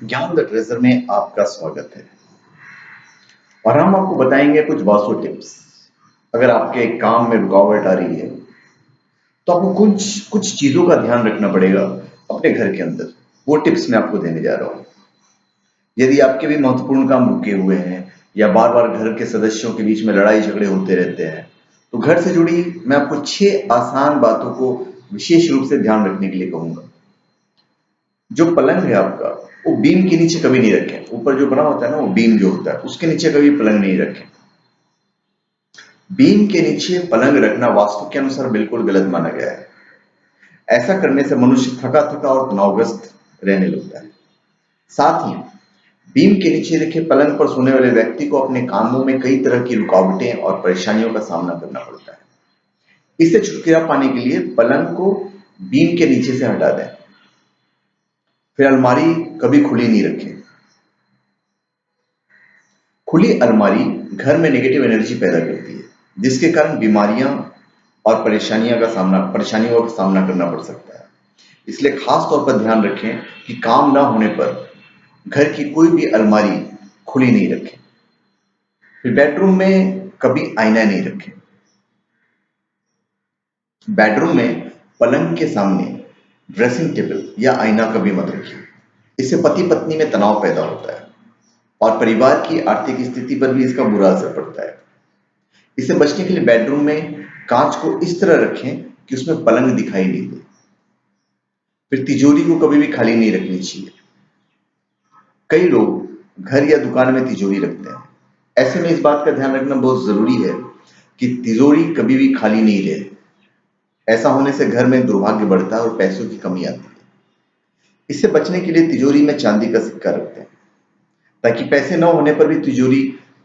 ज्ञान the treasure में आपका स्वागत है और हम आपको बताएंगे कुछ वास्तु टिप्स। अगर आपके काम में रुकावट आ रही है तो आपको कुछ कुछ चीजों का ध्यान रखना पड़ेगा अपने घर के अंदर। वो टिप्स मैं आपको देने जा रहा हूँ। यदि आपके भी महत्वपूर्ण काम रुके हुए हैं या बार बार घर के सदस्यों के बीच में लड़ाई झगड़े होते रहते हैं तो घर से जुड़ी मैं आपको 6 आसान बातों को विशेष रूप से ध्यान रखने के लिए कहूंगा। जो पलंग है आपका, वो बीम के नीचे कभी नहीं रखें। ऊपर जो बना होता है ना, वो बीम जो होता है उसके नीचे कभी पलंग नहीं रखें। बीम के नीचे पलंग रखना वास्तु के अनुसार बिल्कुल गलत माना गया है। ऐसा करने से मनुष्य थका थका और तनावग्रस्त रहने लगता है। साथ ही बीम के नीचे रखे पलंग पर सोने वाले व्यक्ति को अपने कामों में कई तरह की रुकावटें और परेशानियों का सामना करना पड़ता है। इससे छुटकारा पाने के लिए पलंग को बीम के नीचे से हटा दें। फिर अलमारी कभी खुली नहीं रखें। खुली अलमारी घर में नेगेटिव एनर्जी पैदा करती है, जिसके कारण बीमारियां और परेशानियों का सामना करना पड़ सकता है। इसलिए खास तौर पर ध्यान रखें कि काम ना होने पर घर की कोई भी अलमारी खुली नहीं रखें। फिर बेडरूम में कभी आईना नहीं रखें। बेडरूम में पलंग के सामने ड्रेसिंग टेबल या आईना कभी मत रखिए। इससे पति पत्नी में तनाव पैदा होता है और परिवार की आर्थिक स्थिति पर भी इसका बुरा असर पड़ता है। इससे बचने के लिए बेडरूम में कांच को इस तरह रखें कि उसमें पलंग दिखाई नहीं दे। फिर तिजोरी को कभी भी खाली नहीं रखनी चाहिए। कई लोग घर या दुकान में तिजोरी रखते हैं। ऐसे में इस बात का ध्यान रखना बहुत जरूरी है कि तिजोरी कभी भी खाली नहीं रहे। ऐसा होने से घर में दुर्भाग्य बढ़ता है और पैसों की कमी आती है। इससे बचने के लिए तिजोरी में चांदी का सिक्का रखते हैं, ताकि पैसे न होने पर भी तिजोरी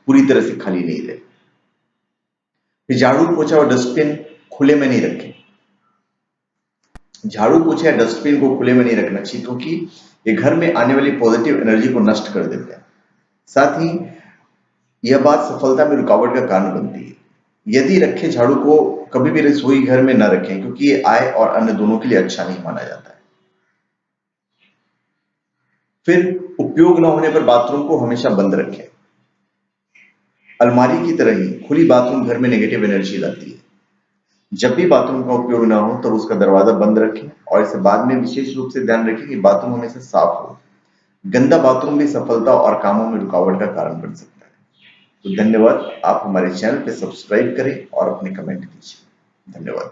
पूरी तरह से खाली नहीं रहे। फिर झाड़ू पोछा और डस्टबिन खुले में नहीं रखें। झाड़ू पोछा या डस्टबिन को खुले में नहीं रखना चाहिए, क्योंकि ये घर में आने वाली पॉजिटिव एनर्जी को नष्ट कर देते हैं। साथ ही यह बात सफलता में रुकावट का कारण बनती है। यदि रखे झाड़ू को कभी भी रसोई घर में न रखें, क्योंकि ये आय और अन्य दोनों के लिए अच्छा नहीं माना जाता है। फिर उपयोग न होने पर बाथरूम को हमेशा बंद रखें। अलमारी की तरह ही खुली बाथरूम घर में नेगेटिव एनर्जी लाती है। जब भी बाथरूम का उपयोग ना हो तब उसका दरवाजा बंद रखें और इसे बाद में विशेष रूप से ध्यान रखें कि बाथरूम हमेशा साफ हो। गंदा बाथरूम भी सफलता और कामों में रुकावट का कारण बन सकता है। तो धन्यवाद। आप हमारे चैनल पे सब्सक्राइब करें और अपने कमेंट कीजिए। धन्यवाद।